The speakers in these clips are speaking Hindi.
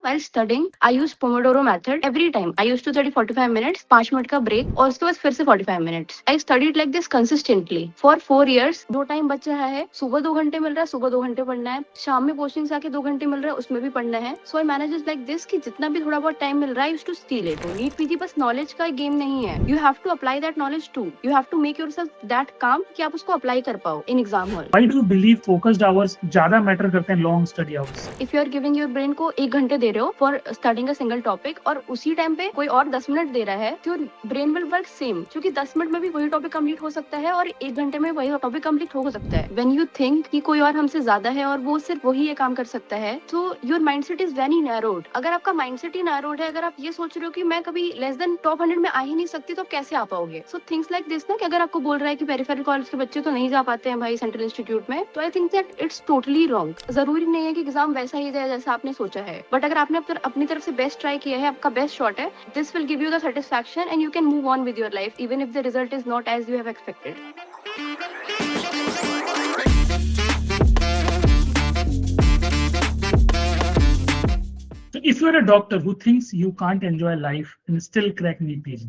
while studying, I use Pomodoro method every time. I used to study 45 minutes, 5 minute का break और उसके बाद फिर से 45 minutes. I studied like this consistently for 4 years. दो टाइम बच रहा है, सुबह 2 घंटे मिल रहा है, सुबह 2 घंटे पढ़ना है, शाम में कोचिंग से आके 2 घंटे मिल रहा है, उसमें भी पढ़ना है. So I manage like this कि जितना भी थोड़ा बहुत टाइम मिल रहा है, I used to steal it. NEET PG बस नॉलेज का गेम नहीं है. You have to apply that knowledge too. You have to make yourself that calm कि आप उसको अप्लाई कर पाओ in exam hall. Why do you believe focused hours ज्यादा मैटर करते हैं long study hours? If you are giving your brain को 1 घंटे दे रहे हो for studying a single topic और उसी टाइम पे कोई और 10 मिनट दे रहा है, तो your brain will work same. क्योंकि 10 मिनट में भी वही टॉपिक कंप्लीट हो सकता है और 1 घंटे में वही टॉपिक कंप्लीट हो सकता है. When you think कि कोई और हमसे ज्यादा है और वो सिर्फ वही ये काम कर सकता है, तो your mindset is very narrowed. अगर आपका mindset ही narrowed है, अगर आप ये सोच रहे हो कि मैं कभी लेस देन टॉप 100 में आ ही नहीं सकती, तो कैसे आ पाओगे? So things like this ना, कि अगर आपको बोल रहा है कि पेरिफेरल कॉलेज के बच्चे तो नहीं जा पाते हैं भाई सेंट्रल इंस्टीट्यूट में, तो I think that it's totally wrong. जरूरी नहीं है कि एग्जाम वैसा ही जाए जैसा आपने सोचा है, बट अगर आपने अपनी तरफ से बेस्ट ट्राई किया है, आपका बेस्ट शॉट है, this will give you the satisfaction and you can move on with your life even if the result is not as you have expected. So if you are a doctor who thinks you can't enjoy life and still crack NEET PG,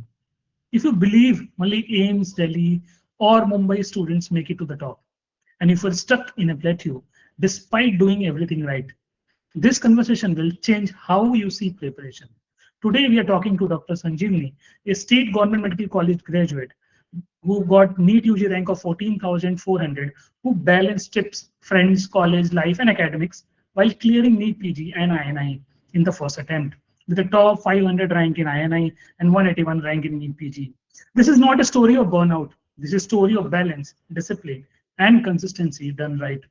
if you believe only AIIMS, Delhi or Mumbai students make it to the top, and if you're stuck in a plateau despite doing everything right, this conversation will change how you see preparation. Today we are talking to Dr. Sanjeevani, a state government medical college graduate who got NEET UG rank of 14,400, who balanced tips, friends, college life and academics while clearing NEET PG and INI in the first attempt, with a top 500 rank in INI and 181 rank in NEET PG. This is not a story of burnout. This is a story of balance, discipline, and consistency done right.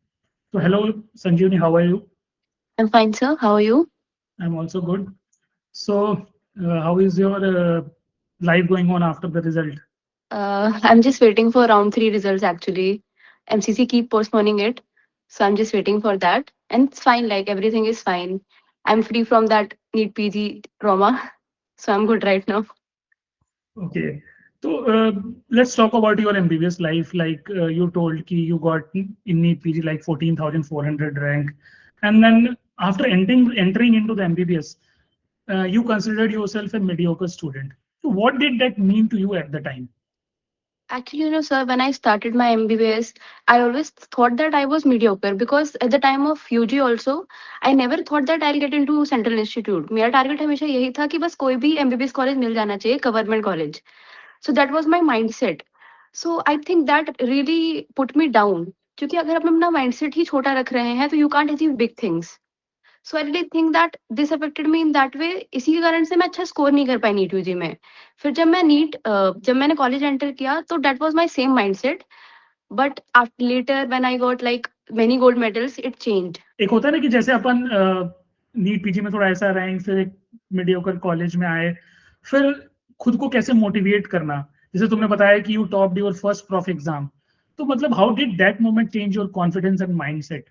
So hello, Sanjeevani, how are you? I'm fine, sir. How are you? I'm also good. So how is your life going on after the result? I'm just waiting for round 3 results actually. MCC keep postponing it, so I'm just waiting for that, and it's fine. Like everything is fine. I'm free from that NEET PG trauma, so I'm good right now. Okay. So let's talk about your MBBS life. Like you told ki you got in NEET PG like 14,400 rank, and then after entering into the MBBS, you considered yourself a mediocre student. So what did that mean to you at the time? Actually, sir, when I started my MBBS, I always thought that I was mediocre because at the time of UG also, I never thought that I'll get into Central Institute. मेरा target हमेशा यही था कि बस कोई भी MBBS कॉलेज मिल जाना चाहिए, government college. So that was my mindset. So I think that really put me down. क्योंकि अगर आप अपना mindset ही छोटा रख रहे हैं, तो you can't achieve big things. So I really think that this affected me in that way. इसी के कारण से मैं अच्छा स्कोर नहीं कर पाई नीट यूजी में. फिर जब मैंने कॉलेज एंटर किया, तो that was my same mindset. But after later when I got like many gold medals, it changed. एक होता है ना कि जैसे अपन नीट पीजी में थोड़ा ऐसा रैंक, फिर एक मीडियोकर कॉलेज में आए, फिर खुद को कैसे मोटिवेट करना, जैसे तुमने बताया कि you topped your first prof exam, तो मतलब how did that moment change your confidence and mindset?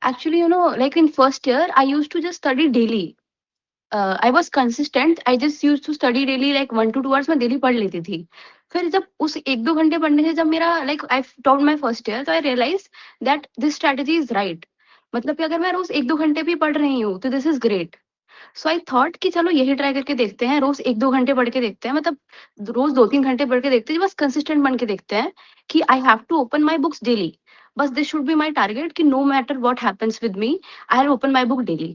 Actually, like in first year, I used to just study daily. I was consistent. I just used to study daily like 1 to 2 hours मैं daily पढ़ लेती थी. फिर जब उस 1-2 घंटे पढ़ने से जब मेरा like I topped my first year, तो I realized that this strategy is right. मतलब कि अगर मैं रोज 1-2 घंटे भी पढ़ रही हूँ, तो this is great. So I thought कि चलो यही ट्राई करके देखते हैं, रोज 1-2 घंटे पढ़ के देखते हैं, मतलब रोज 2-3 घंटे पढ़ के देखते हैं, बस कंसिस्टेंट बन के देखते हैं कि I have to open my books daily. बस this should be my target कि no matter what happens with me, I'll open my book daily.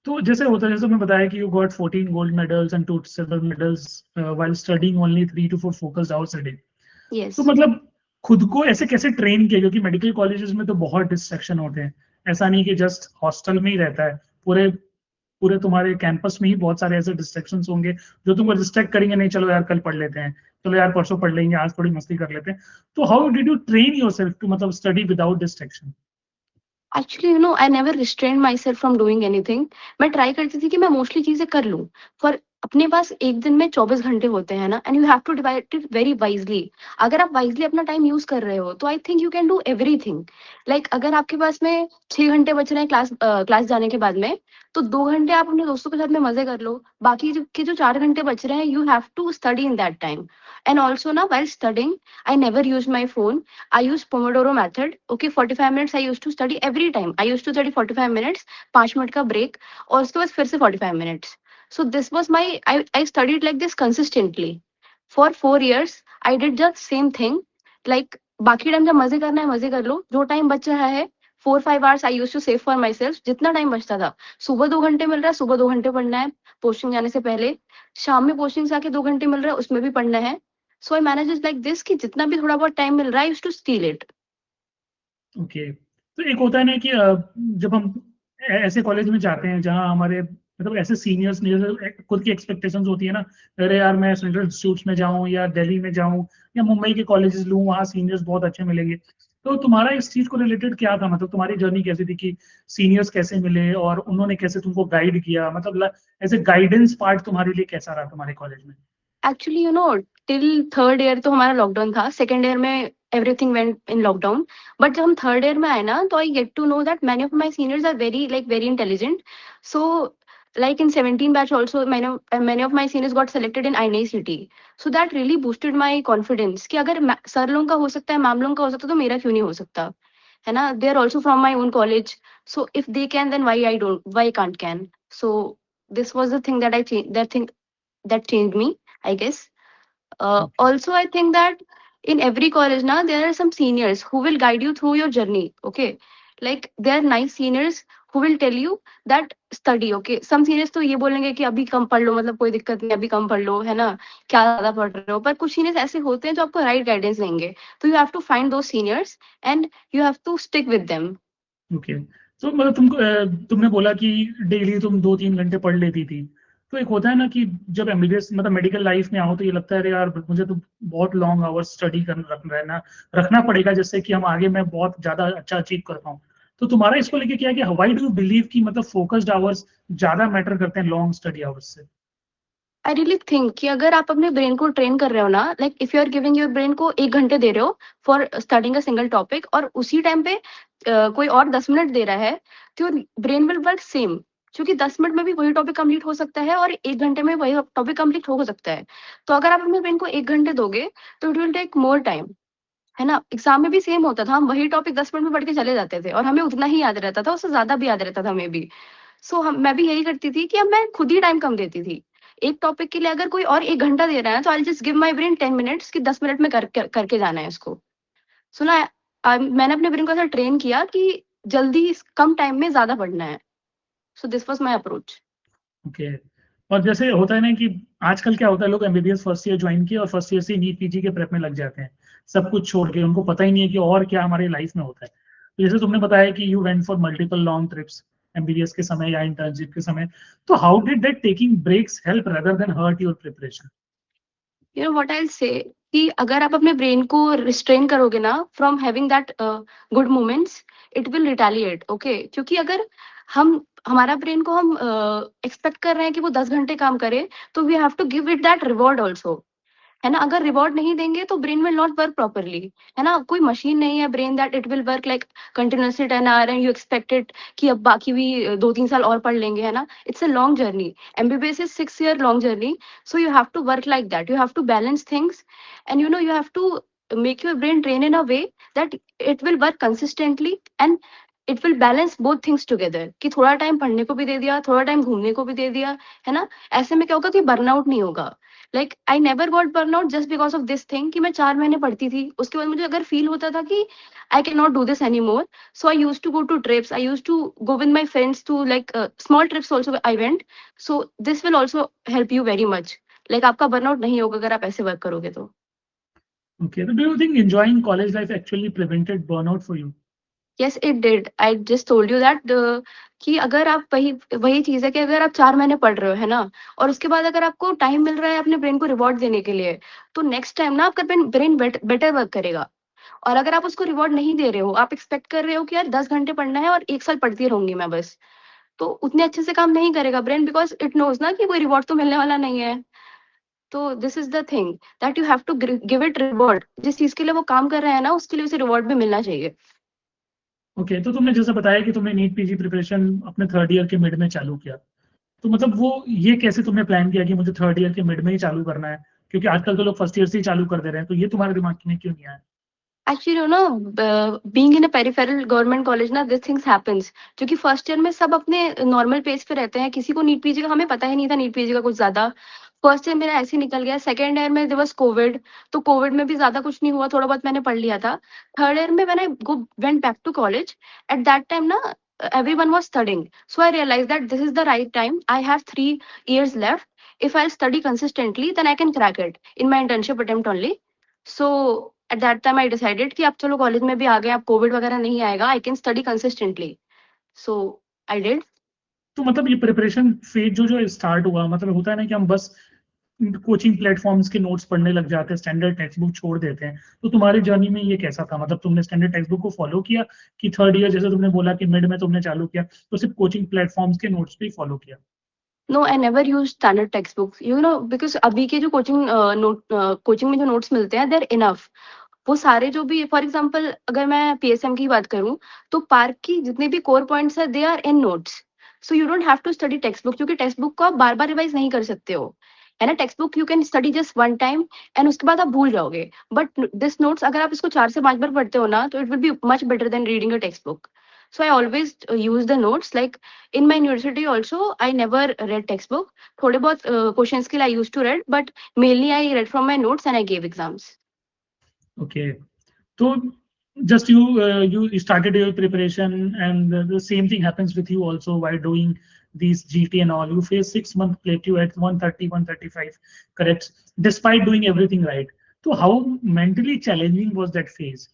तो जैसे होता है, जैसे मैं बताया कि you got 14 gold medals and 2 silver medals while studying only 3 to 4 focused hours a day. Yes. तो मतलब खुद को ऐसे कैसे ट्रेन किया, क्योंकि मेडिकल कॉलेजेस में तो बहुत डिस्ट्रैक्शन होते हैं, ऐसा नहीं कि जस्ट हॉस्टल में ही रहता है, पूरे तुम्हारे कैंपस में ही बहुत सारे ऐसे डिस्ट्रैक्शंस होंगे जो तुमको डिस्ट्रैक्ट करेंगे, नहीं चलो यार कल पढ़ लेते हैं, चलो यार परसों पढ़ लेंगे, आज थोड़ी मस्ती कर लेते हैं. तो how did you train yourself to मतलब study without distraction? Actually, I never restrained myself from doing anything. मैं ट्राई करती थी कि मैं मोस्टली चीजें कर लूं. For अपने पास एक दिन में 24 घंटे होते हैं ना, and you have to divide it very wisely. अगर आप वाइजली अपना टाइम यूज कर रहे हो तो I think you can do everything. Like अगर आपके पास में 6 घंटे बच रहे हैं क्लास जाने के बाद में, तो 2 घंटे आप अपने दोस्तों के साथ में मजे कर लो। बाकी जो 4 घंटे बच रहे हैं, you have to study in that time. And also ना, while studying I never use my phone. I use pomodoro method. Okay, 45 minutes I use to study every time. I use to study 45 minutes, 5 minute का ब्रेक, और उसके बाद फिर से 45 मिनट्स। So this was I studied like this consistently for 4 years. I did the same thing. Like बाकी टाइम जब मजे करना है मजे कर लो, जो टाइम बच रहा है 4-5 hours I use to save for myself. जितना टाइम बचता था, सुबह 2 घंटे मिल रहा है, सुबह 2 घंटे पढ़ना है पोस्टिंग जाने से पहले, शाम में पोस्टिंग से आके 2 घंटे मिल रहा है, उसमें भी पढ़ना है। So I manage like this कि जितना भी थोड़ा बहुत टाइम मिल रहा है, use to steal it. Okay, तो एक होता है ना कि जब हम ऐसे कॉलेज में जाते हैं जहाँ हमारे मतलब ऐसे सीनियर्स ने जैसे खुद की एक्सपेक्टेशंस होती है ना, अरे यार मैं सेंट्रल इंस्टीट्यूट्स में जाऊँ या दिल्ली में जाऊँ या मुंबई के कॉलेजेस लूँ, वहाँ सीनियर्स बहुत अच्छे मिलेंगे। तो तुम्हारा इस चीज को रिलेटेड क्या था, मतलब तुम्हारी जर्नी कैसी थी कि सीनियर्स कैसे मिले और उन्होंने कैसे तुमको गाइड किया, मतलब ऐसे गाइडेंस पार्ट तुम्हारे लिए कैसा रहा तुम्हारे कॉलेज में? एक्चुअली टिल थर्ड ईयर तो हमारा लॉकडाउन था। सेकेंड ईयर में everything went in lockdown. But जब हम थर्ड ईयर में आए ना, तो I get to know that many of my seniors are very intelligent. So like in 17 batch also, many of my seniors got selected in INICT. So that really boosted my confidence कि अगर सर लोगों का हो सकता है, मैम लोगों का हो सकता है, तो मेरा क्यों नहीं हो सकता, है ना? They are also from my own college. So if they can, then why can't can? So this was the thing that changed me, I guess. Okay. Also, I think that in every college now there are some seniors who will guide you through your journey. Okay, like they are nice seniors who will tell you that study. Okay, some seniors तो ये बोलेंगे कि अभी कम पढ़ लो, मतलब कोई दिक्कत नहीं, अभी कम पढ़ लो, है ना, क्या ज्यादा पढ़ रहे हो। पर कुछ seniors ऐसे होते हैं जो आपको राइट गाइडेंस देंगे। तो you have to find those seniors and you have to stick with them. Okay, तो मतलब तुमने बोला कि डेली तुम 2-3 घंटे पढ़ लेती थी। तो एक होता है ना कि जब एमबीबीएस मतलब मेडिकल लाइफ में आओ तो ये लगता है अरे यार मुझे तो बहुत लॉन्ग आवर्स स्टडी कर रखना पड़ेगा जिससे कि हम आगे मैं बहुत ज्यादा अच्छा अचीव कर पाऊँ। तो तुम्हारा इसको लेके क्या है कि व्हाई डू यू बिलीव कि मतलब फोकस्ड आवर्स ज्यादा मैटर करते हैं लॉन्ग स्टडी आवर्स से? आई रियली थिंक कि अगर आप अपने ब्रेन को ट्रेन कर रहे हो ना, like if you are giving your brain को 1 घंटे दे रहे हो for studying a single topic, और उसी टाइम पे कोई और 10 मिनट दे रहा है, तो ब्रेन विल वर्क सेम। क्योंकि 10 मिनट में भी वही टॉपिक कंप्लीट हो सकता है और 1 घंटे में वही टॉपिक कंप्लीट हो सकता है। तो अगर आप अपने ब्रेन को 1 घंटे दोगे, तो it will take more time, है ना? एग्जाम में भी सेम होता था, हम वही टॉपिक 10 मिनट में पढ़ के चले जाते थे और हमें उतना ही याद रहता था, उससे ज्यादा भी याद रहता था हमें भी। सो हम मैं भी यही करती थी कि अब मैं खुद ही टाइम कम देती थी। एक टॉपिक के लिए अगर कोई और 1 घंटा दे रहा है, तो I just give my brain 10 minutes कि 10 मिनट में करके जाना है इसको। सुना, मैंने अपने ब्रेन को ऐसा ट्रेन किया कि जल्दी कम टाइम में ज्यादा पढ़ना है। So this was my approach. Okay, और जैसे होता है ना कि आजकल क्या होता है, लोग एमबीबीएस फर्स्ट ईयर ज्वाइन किए और फर्स्ट ईयर से नीट पीजी के प्रेप में लग जाते हैं, सब कुछ छोड़ के। उनको पता ही नहीं है कि और क्या हमारी लाइफ में होता है। तो जैसे तुमने बताया कि you went for multiple long trips MBBS के समय या इंटर्नशिप के समय, तो how did that taking breaks help rather than hurt your preparation? You know what I say, कि अगर आप अपने ब्रेन को रिस्ट्रेन करोगे ना from having that good moments, it will retaliate. Okay, क्योंकि अगर हमारा ब्रेन को हम एक्सपेक्ट कर रहे हैं कि वो 10 घंटे काम करे, तो we have to give it that reward also, है ना? अगर रिवॉर्ड नहीं देंगे तो brain will not work properly, है ना? कोई मशीन नहीं है brain that it will work like continuously 10 hour and you expect it कि अब बाकी भी 2-3 साल और पढ़ लेंगे, है ना? It's a long journey. MBBS is 6 year long journey. So you have to work like that, you have to balance things, and you have to make your brain train in a way that it will work consistently, and it will balance both things together, कि थोड़ा टाइम पढ़ने को भी दे दिया, थोड़ा टाइम घूमने को भी दे दिया, है ना? ऐसे में क्या होगा कि बर्नआउट नहीं होगा। Like I never got burnout just because of this thing कि मैं 4 महीने पढ़ती थी, उसके बाद मुझे अगर फील होता था कि I can not do this any more, so I use to go to trips, I use to go with my friends to like small trips also I went. So this will also help you very much. Like आपका बर्नआउट नहीं होगा अगर आप ऐसे वर्क करोगे तो। Okay, so do you think enjoying college life actually prevented burnout for you? Yes it did, I just told you that कि अगर आप वही वही चीज है कि अगर आप 4 महीने पढ़ रहे हो, है ना, और उसके बाद अगर आपको टाइम मिल रहा है अपने ब्रेन को रिवॉर्ड देने के लिए, तो नेक्स्ट टाइम ना आपका ब्रेन बेटर वर्क करेगा। और अगर आप उसको रिवॉर्ड नहीं दे रहे हो, आप एक्सपेक्ट कर रहे हो कि यार 10 घंटे पढ़ना है और 1 साल पढ़ती रहूंगी मैं बस, तो उतने अच्छे से काम नहीं करेगा ब्रेन, बिकॉज इट नोज ना कि कोई रिवॉर्ड तो मिलने वाला नहीं है। तो this is the thing that you have to give it reward. जिस चीज के लिए वो काम कर रहा है ना, उसके लिए उसे रिवॉर्ड भी मिलना चाहिए। ओके, तो तुमने जैसे बताया कि तुमने नीट पीजी प्रिपरेशन अपने थर्ड ईयर के मिड में चालू किया, तो मतलब वो ये कैसे तुमने प्लान किया कि मुझे थर्ड ईयर के मिड में ही चालू करना है? क्योंकि आजकल तो लोग फर्स्ट ईयर से ही चालू कर दे रहे हैं, तो ये तुम्हारे दिमाग में क्यों नहीं आया? Actually you no, being in a peripheral government college ना, दिस थिंग्स हैपेंस। क्योंकि फर्स्ट ईयर में सब अपने नॉर्मल पेज पे रहते हैं, किसी को नीट पीजी का, हमें पता ही नहीं था नीट पीजी का कुछ ज्यादा। फर्स्ट ईयर मेरा ऐसे ही निकल गया। सेकेंड ईयर में दिवस कोविड, तो कोविड में भी ज्यादा कुछ नहीं हुआ, थोड़ा बहुत मैंने पढ़ लिया था। थर्ड ईयर में when I go went back to college, at that time ना everyone was studying, so I realized that this is the right time. I have 3 years left. If I'll study consistently, then I can crack it in my internship attempt only. So eight that time I decided कि अब चलो कॉलेज में भी आ गए, अब कोविड वगैरह नहीं आएगा, I can study consistently. So I did. तो मतलब ये प्रिपरेशन फेज जो जो स्टार्ट हुआ, मतलब होता है ना कि हम बस कोचिंग प्लेटफॉर्म्स के नोट्स पढ़ने लग जाते हैं, स्टैंडर्ड टेक्स्ट बुक छोड़ देते हैं। तो तुम्हारी जर्नी में ये कैसा था? मतलब तुमने स्टैंडर्ड टेक्स्ट बुक को फॉलो किया कि थर्ड ईयर जैसे तुमने बोला कि मिड में तुमने चालू किया, तो सिर्फ कोचिंग प्लेटफॉर्म्स के नोट्स पे ही फॉलो किया? No, I never use standard text books, you know, because अभी के जो कोचिंग में जो नोट्स मिलते हैं, देर इनफ। वो सारे जो भी, फॉर एग्जाम्पल अगर मैं पीएसएम की बात करूं, तो पार्क की जितने भी कोर पॉइंट्स है, they are in notes. So you don't have to study text book, क्योंकि टेक्स्ट बुक को आप बार बार रिवाइज नहीं कर सकते हो, है ना। Text book you can study just one time, and उसके बाद आप भूल जाओगे। बट दिस नोट्स अगर आप इसको 4 से 5 बार पढ़ते हो ना, तो it will be much better than reading a textbook. So I always use the notes, like in my university also I never read textbook. थोड़े बहुत क्वेश्चंस के लिए I use to read, but mainly I read from my notes and I gave exams. Okay, तो just you started your preparation, and the same thing happens with you also while doing these GT and all. You face 6 month plateau at 130 135, correct, despite doing everything right. So how mentally challenging was that phase?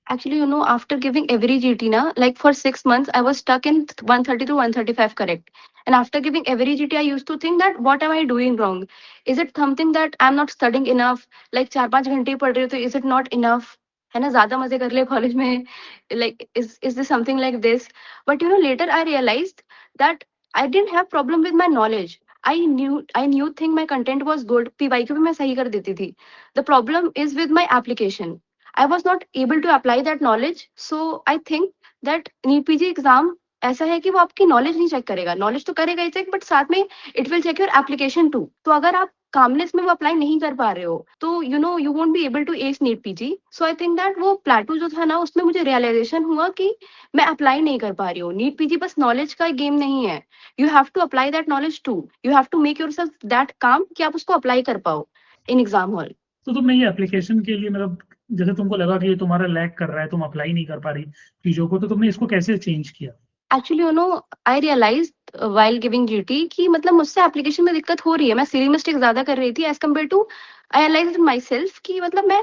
Actually, you know, after giving every GT na, like for 6 months, I was stuck in 130 to 135 correct. And after giving every GT, I used to think that what am I doing wrong? Is it something that I'm not studying enough? Like 4-5 घंटे पढ़ रही हूँ, तो is it not enough? है ना, ज्यादा मजे कर ले कॉलेज में, like is this something like this? But you know, later I realized that I didn't have problem with my knowledge. I knew think my content was good, PYQ भी मैं सही कर देती थी. The problem is with my application. I was not able to apply that knowledge. So I think that NEET PG exam ऐसा है कि वो आपकी नॉलेज नहीं चेक करेगा, नॉलेज तो करेगा ही चेक, बट साथ में it will check your application too. तो अगर आप कामनेस में वो अप्लाई नहीं कर पा रहे हो, तो you know you won't be able to ace NEET PG. So I think that वो प्लेटू जो था ना, उसमें मुझे रियलाइजेशन हुआ कि मैं अप्लाई नहीं कर पा रही हूँ। नीट पीजी बस नॉलेज का गेम नहीं है, you have to apply that knowledge too, you have to make your self that काम कि आप उसको अप्लाई कर पाओ इन एग्जाम हॉल। तो तुमने ये एप्लीकेशन के लिए, मतलब जैसे तुमको लगा कि ये तुम्हारा लैग कर रहा है, तुम अप्लाई नहीं कर पा रही चीजों को, तो तुमने इसको कैसे चेंज किया? Actually you know, I realise while giving GT कि मतलब मुझसे एप्लीकेशन में दिक्कत हो रही है, मैं सिली मिस्टेक ज्यादा कर रही थी as compare to. I realise my self कि मतलब मैं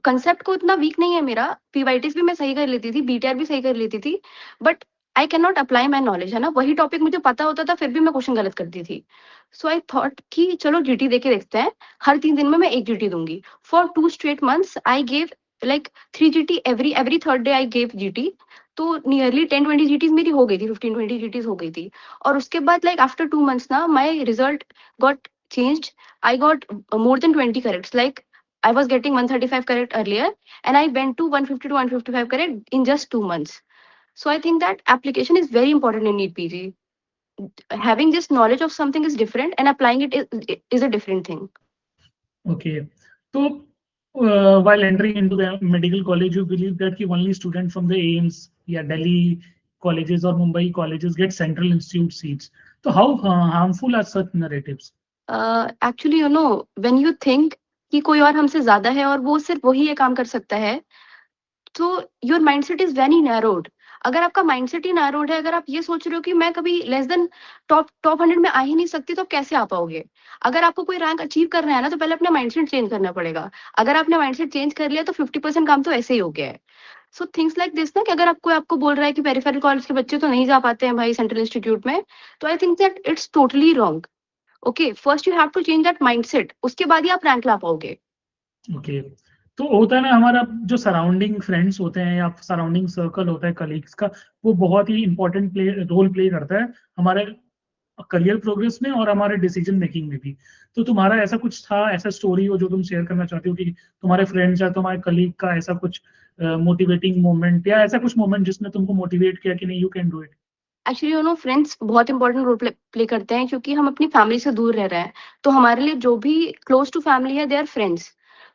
कंसेप्ट को इतना वीक नहीं है मेरा, पीवाईटीज भी मैं सही कर लेती थी, बीटीआर भी सही कर लेती थी, but I can not apply my knowledge, है ना। वही टॉपिक मुझे पता होता था, फिर भी मैं क्वेश्चन गलत करती थी। सो आई थॉट कि चलो जीटी देके देखते हैं, हर 3 दिन में मैं एक जीटी दूंगी। For 2 straight months I gave like 3 GT every third day I gave GT। तो नियरली 10-20 जीटीज मेरी हो गई थी, 15-20 जीटीज हो गई थी। और उसके बाद लाइक आफ्टर 2 months ना, माई result got changed. I got more than 20 corrects, like I was getting 135 correct earlier, and I went to 150 to 155 correct in just 2 months. So I think that application is very important in NEET PG. Having just knowledge of something is different, and applying it is a different thing. Okay, so while entering into the medical college, you believe that ki only students from the AIIMS, yeah, Delhi colleges or Mumbai colleges get Central Institute seats. So how harmful are such narratives? Actually, you know, when you think कि कोई और हमसे ज्यादा है और वो सिर्फ वही ये काम कर सकता है, तो your mindset is very narrowed. अगर आपका माइंडसेट ही नैरोड है, अगर आप ये सोच रहे हो कि मैं कभी लेस देन टॉप 100 में आ ही नहीं सकती, तो कैसे आ पाओगे? अगर आपको कोई रैंक अचीव करना है ना, तो पहले अपना माइंडसेट चेंज करना पड़ेगा। अगर आपने माइंडसेट चेंज कर लिया, तो 50% काम तो ऐसे ही हो गया है। सो थिंग्स लाइक दिस ना, कि अगर आपको आपको बोल रहा है कि पेरिफेरल कॉलेज के बच्चे तो नहीं जा पाते हैं भाई सेंट्रल इंस्टीट्यूट में, तो I think that it's totally wrong. Okay, first you have to change that mindset, उसके बाद ही आप रैंक ला पाओगे। ओके, तो होता है ना, हमारा जो सराउंडिंग फ्रेंड्स होते हैं या सराउंडिंग सर्कल होता है कलीग्स का, वो बहुत ही इंपॉर्टेंट रोल प्ले करता है हमारे करियर प्रोग्रेस में और हमारे डिसीजन मेकिंग में भी। तो तुम्हारा ऐसा कुछ था, ऐसा स्टोरी हो जो तुम शेयर करना चाहते हो कि तुम्हारे फ्रेंड्स या तुम्हारे कलीग का ऐसा कुछ मोटिवेटिंग मोमेंट या ऐसा कुछ मोमेंट जिसने तुमको मोटिवेट किया कि नहीं, you can do it? Actually friends बहुत इंपॉर्टेंट रोल प्ले करते हैं, क्योंकि हम अपनी फैमिली से दूर रह रहे हैं। तो हमारे लिए जो भी क्लोज टू फैमिली है, they are friends.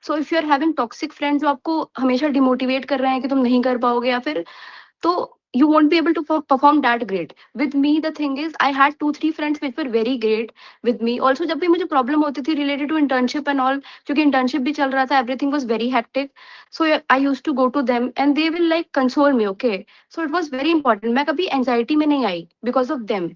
So if you are having toxic friends जो आपको हमेशा डिमोटिवेट कर रहे हैं कि तुम नहीं कर पाओगे, या फिर तो you won't be able to perform that great. With me the thing is I had 2-3 friends which were very great with me also। जब भी मुझे प्रॉब्लम होती थी related to internship and all, क्योंकि इंटर्नशिप भी चल रहा था, everything was very hectic, so I used to go to them and they will like console me, okay? So it was very important। मैं कभी anxiety में नहीं आई because of them।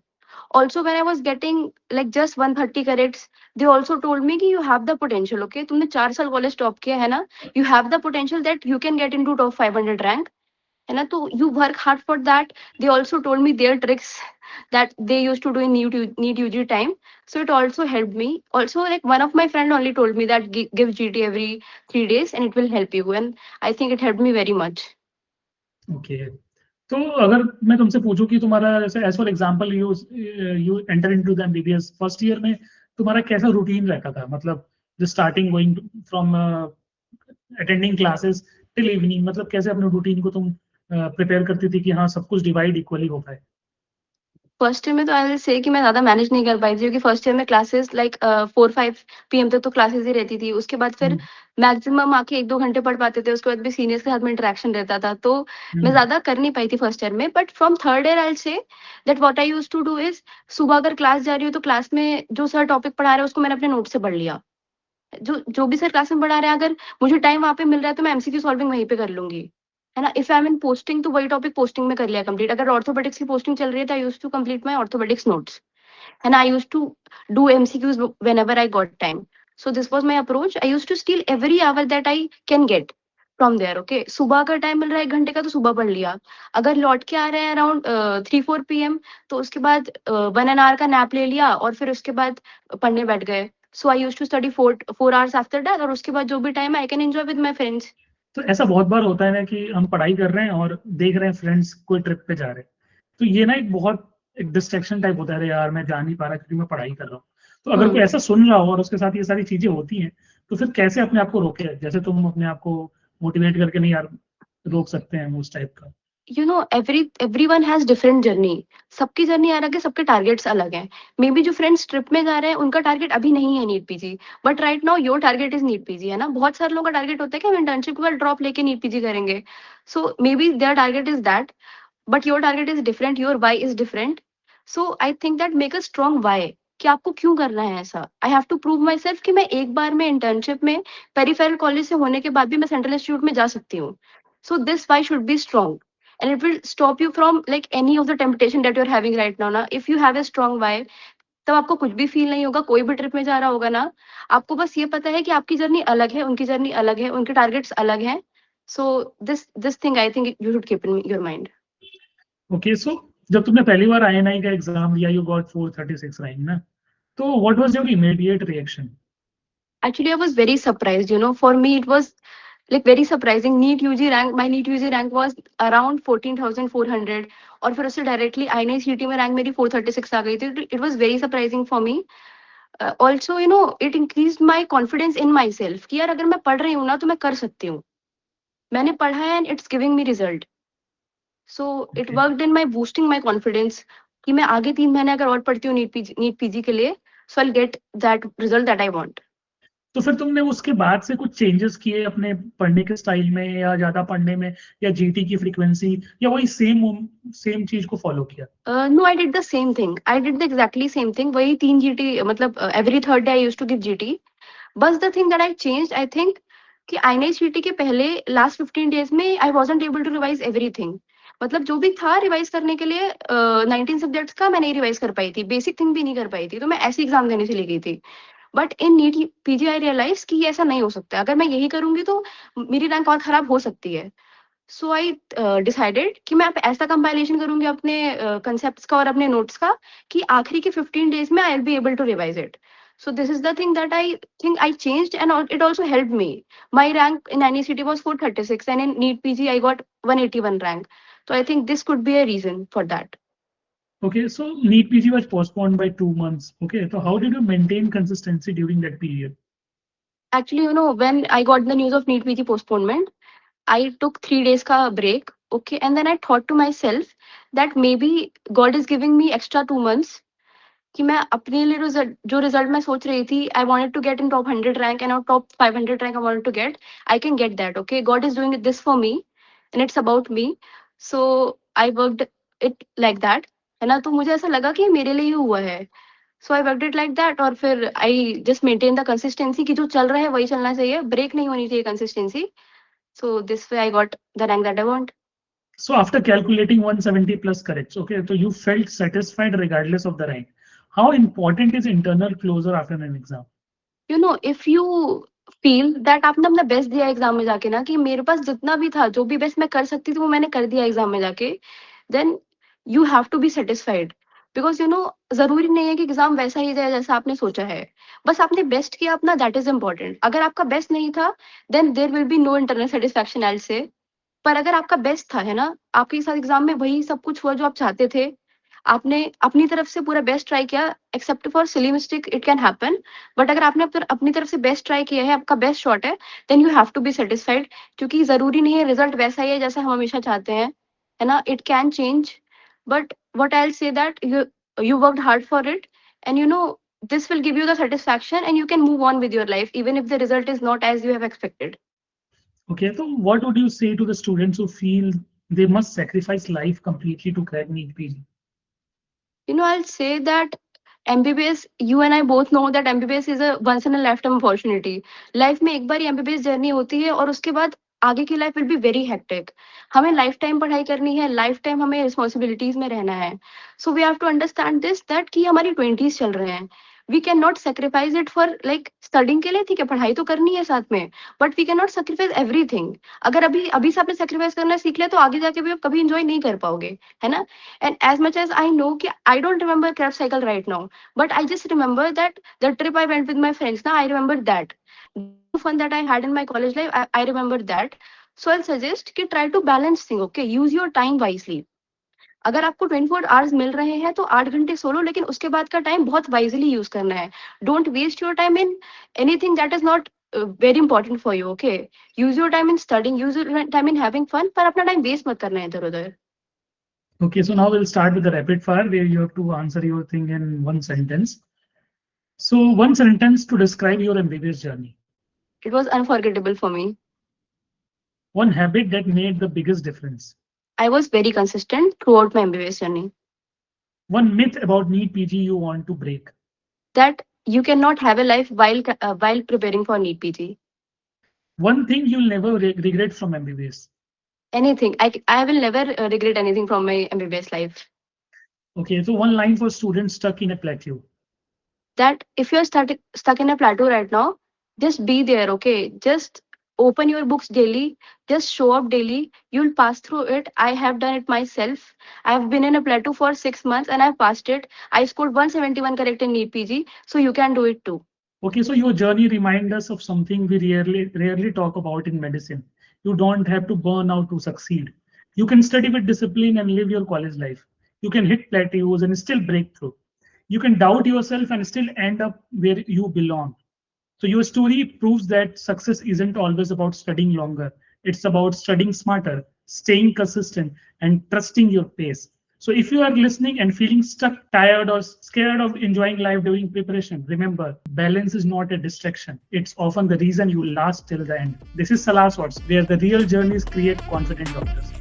Also when I was getting like just 130 credits, they also told me कि you have the potential, okay? तुमने 4 साल कॉलेज टॉप किया है ना, you have the potential that you can get into top 500 rank, है ना? तो you work hard for that। they also told me their tricks that they used to do in need UG time, so it also helped me। Also like one of my friend only told me that give GT every 3 days and it will help you, and I think it helped me very much। Okay. तो अगर मैं तुमसे पूछूं कि तुम्हारा जैसे as for example you enter into the MBBS first year में, तुम्हारा कैसा रूटीन रहता था? मतलब जो starting going from attending classes till evening, मतलब कैसे अपने रूटीन को तुम प्रिपेयर करती थी कि हाँ सब कुछ डिवाइड इक्वली हो पाए? फर्स्ट ईयर में तो आई विल से कि मैं ज्यादा मैनेज नहीं कर पाई थी, क्योंकि फर्स्ट ईयर में क्लासेस लाइक 4-5 PM तक तो क्लासेस ही रहती थी। उसके बाद फिर मैक्सिमम आके 1-2 घंटे पढ़ पाते थे, उसके बाद भी सीनियर्स के साथ में इंटरेक्शन रहता था, तो मैं ज्यादा कर नहीं पाई थी फर्स्ट ईयर में। But from third year I will say that what I used to do is, सुबह अगर क्लास जा रही हूँ तो क्लास में जो सर टॉपिक पढ़ा रहे हैं उसको मैंने अपने नोट से पढ़ लिया। जो जो भी सर क्लास में पढ़ा रहे हैं, अगर मुझे टाइम वहाँ पे मिल रहा है तो मैं एमसीक्यू सॉल्विंग वहीं पे कर लूंगी, है ना? If I am in posting तो वही टॉपिक पोस्टिंग में कर लिया कंप्लीट। अगर ऑर्थोपेडिक्स की पोस्टिंग चल रही है तो I used to complete my orthopaedics notes, है ना? I used to do MCQs whenever I got time. So this was my approach. I used to steal every hour that I can get from there, okay? सुबह का टाइम मिल रहा है 1 घंटे का तो सुबह पढ़ लिया। अगर लौट के आ रहे हैं अराउंड 3-4 PM, तो उसके बाद 1 hour का नैप ले लिया और फिर उसके बाद पढ़ने बैठ गए। So I used to study 4 hours after that, और उसके बाद जो भी time I can enjoy with my friends. तो ऐसा बहुत बार होता है ना कि हम पढ़ाई कर रहे हैं और देख रहे हैं फ्रेंड्स कोई ट्रिप पे जा रहे हैं, तो ये ना एक बहुत एक डिस्ट्रैक्शन टाइप होता है, अरे यार मैं जा नहीं पा रहा क्योंकि मैं पढ़ाई कर रहा हूँ। तो अगर कोई ऐसा सुन रहा हो और उसके साथ ये सारी चीजें होती हैं, तो फिर कैसे अपने आप को रोके? जैसे तुम अपने आप को मोटिवेट करके नहीं यार रोक सकते हैं उस टाइप का? You know everyone has different journey. सबकी जर्नी अलग है, सबके टारगेट्स अलग हैं। मे बी जो फ्रेंड्स ट्रिप में जा रहे हैं उनका टारगेट अभी नहीं है NEET PG, but right now your target is NEET PG, है ना? बहुत सारे लोगों का टारगेट होता है कि हम इंटर्नशिप के बाद ड्रॉप लेके नीट पीजी करेंगे। So may be their target is that, but your target is different, your why is different. So I think that make a strong why कि आपको क्यों करना है ऐसा। I have to prove my self कि मैं एक बार में इंटर्नशिप में पेरिफेरल कॉलेज से होने के बाद भी मैं सेंट्रल इंस्टीट्यूट में जा सकती हूँ। So this why should be strong and it will stop you from like any of the temptation that you're having right now ना। if you have a strong why, तब आपको कुछ भी फील नहीं होगा। कोई भी ट्रिप में जा रहा होगा ना, आपको बस ये पता है कि आपकी जर्नी अलग है, उनकी जर्नी अलग है, उनके टारगेट्स अलग हैं। So this thing I think you should keep in your mind. Okay, so जब तुमने पहली बार आईएनआई का एग्जाम दिया, यू गॉट 436 रैंक ना, तो what was your immediate reaction? Actually, I was very surprised, you know, for me it was like very surprising। NEET UG rank, my NEET UG rank was around 14,400, और फिर उससे डायरेक्टली आईएनआईसीटी में रैंक मेरी 436 आ गई थी। It was very surprising for me. Also you know it increase my confidence in my self कि यार अगर मैं पढ़ रही हूँ ना तो मैं कर सकती हूँ। मैंने पढ़ा है and it's giving me result. So it Okay. Worked in my boosting my confidence कि मैं आगे 3 महीने अगर और पढ़ती हूँ नीट पीजी के लिए, so I get that result that I want. तो फिर तुमने उसके बाद से कुछ चेंजेस किए अपने पढ़ने के स्टाइल में, या ज्यादा पढ़ने में, या जीटी की फ्रीक्वेंसी, या वही सेम सेम चीज को फॉलो किया? No, I did the same thing, I did the exactly same thing. वही 3 जीटी, मतलब every third day I used to give GT. बस the thing that I changed, I think कि आईएनआईसीटी के पहले लास्ट 15 डेज में I wasn't able to revise everything. मतलब जो भी था रिवाइज करने के लिए 19 सब्जेक्ट्स का मैं नहीं रिवाइज कर पाई थी, बेसिक थिंग भी नहीं कर पाई थी, तो मैं ऐसे एग्जाम देने चली गई थी। But in NEET PG I realise कि ये ऐसा नहीं हो सकता। अगर मैं यही करूंगी तो मेरी रैंक और खराब हो सकती है। सो आई डिसाइडेड कि मैं अब ऐसा कंपाइलेशन करूंगी अपने कंसेप्ट का और अपने नोट्स का कि आखिरी के 15 डेज में I will be able to revise it. So this is the thing that I think I changed, and it also helped me. My rank in NECT was 436, and in NEET PG I got 181 rank. So I think this could be a reason for that. Okay, so NEET PG was postponed by 2 months. Okay, so how did you maintain consistency during that period? Actually, when I got the news of NEET PG postponement, I took 3 days ka break. Okay, and then I thought to myself that maybe God is giving me extra 2 months कि मैं अपने लिए जो रिजल्ट मैं सोच रही थी, I wanted to get in top 100 rank and top 500 rank I wanted to get, I can get that. Okay, God is doing this for me and it's about me. So I worked it like that, है ना. तो मुझे ऐसा लगा कि मेरे लिए ही हुआ है. So I worked it like that, और फिर I just maintain the consistency कि जो चल रहा है वही चलना चाहिए, ब्रेक नहीं होनी चाहिए consistency. So this way I got the rank that I want. So after calculating 170 plus corrects, okay, so you felt satisfied regardless of the rank. How important is internal closure after an exam? If you feel that आपने अपना बेस्ट दिया एग्जाम में जाके ना, कि मेरे पास जितना भी था, जो भी बेस्ट मैं कर सकती थी वो मैंने कर दिया एग्जाम में जाके, then you have to be satisfied. Because जरूरी नहीं है कि एग्जाम वैसा ही जाए जैसा आपने सोचा है. बस आपने बेस्ट किया अपना, दैट इज इम्पोर्टेंट. अगर आपका बेस्ट नहीं था, then there will be no internal satisfaction I say. पर अगर आपका बेस्ट था, है ना, आपके साथ एग्जाम में वही सब कुछ हुआ जो आप चाहते थे, आपने अपनी तरफ से पूरा बेस्ट ट्राई किया, except for silly mistake it can happen, but अगर आपने अपनी तरफ से बेस्ट ट्राई किया है, आपका बेस्ट शॉट है, then you have to be satisfied. क्योंकि जरूरी नहीं है रिजल्ट वैसा ही है जैसा हम हमेशा चाहते हैं, है ना. It can change, but what I will say that you worked hard for it, and this will give you the satisfaction, and you can move on with your life even if the result is not as you have expected. Okay, so what would you say to the students who feel they must sacrifice life completely to crack NEET PG? I'll say that MBBS, you and I both know that MBBS is a once in a lifetime opportunity. Life में एक बार MBBS जर्नी होती है, और उसके बाद आगे की life will be very hectic. हमें लाइफ टाइम पढ़ाई करनी है, लाइफ टाइम हमें रिस्पॉन्सिबिलिटीज में रहना है. So we have to understand this that कि हमारी 20s चल रहे हैं. We can not sacrifice it for like studying के लिए. ठीक है, पढ़ाई तो करनी है साथ में, but we can not sacrifice everything. अगर अभी अभी से आपने सेक्रीफाइस करना सीख लिया, तो आगे जाके भी आप कभी इंजॉय नहीं कर पाओगे, है ना. And as much as I know कि I don't remember Crab Cycle right now, but I just remember that the trip I went with my friends, now I remember that. The fun that I had in my college life, I remember that. So I'll suggest कि try to balance thing, okay? Use your time wisely. अगर आपको 24 आवर्स मिल रहे हैं तो 8 घंटे सो लो, लेकिन उसके बाद का टाइम बहुत वाइजली यूज करना है. Don't waste your time in anything that is not very important for you. Okay, use your time in studying, use your time in having fun, पर अपना टाइम वेस्ट मत करना है इधर उधर. Okay, so now we'll start with the rapid fire where you have to answer your thing in one sentence. So one sentence to describe your MBBS journey. It was unforgettable for me. One habit that made the biggest difference. I was very consistent throughout my MBBS journey. One myth about NEET PG you want to break. That you cannot have a life while preparing for NEET PG. One thing you'll never regret from MBBS. Anything. I will never regret anything from my MBBS life. Okay, so one line for students stuck in a plateau. That if you're stuck in a plateau right now, just be there, okay? Just open your books daily, just show up daily, you'll pass through it. I have done it myself. I've been in a plateau for 6 months and I've passed it. I scored 171 correct in NEET PG, so you can do it too. Okay, so your journey reminds us of something we rarely talk about in medicine. You don't have to burn out to succeed. You can study with discipline and live your college life. You can hit plateaus and still break through. You can doubt yourself and still end up where you belong. So your story proves that success isn't always about studying longer. It's about studying smarter, staying consistent, and trusting your pace. So if you are listening and feeling stuck, tired, or scared of enjoying life during preparation, remember, balance is not a distraction. It's often the reason you last till the end. This is Salah Swords, where the real journeys create confident doctors.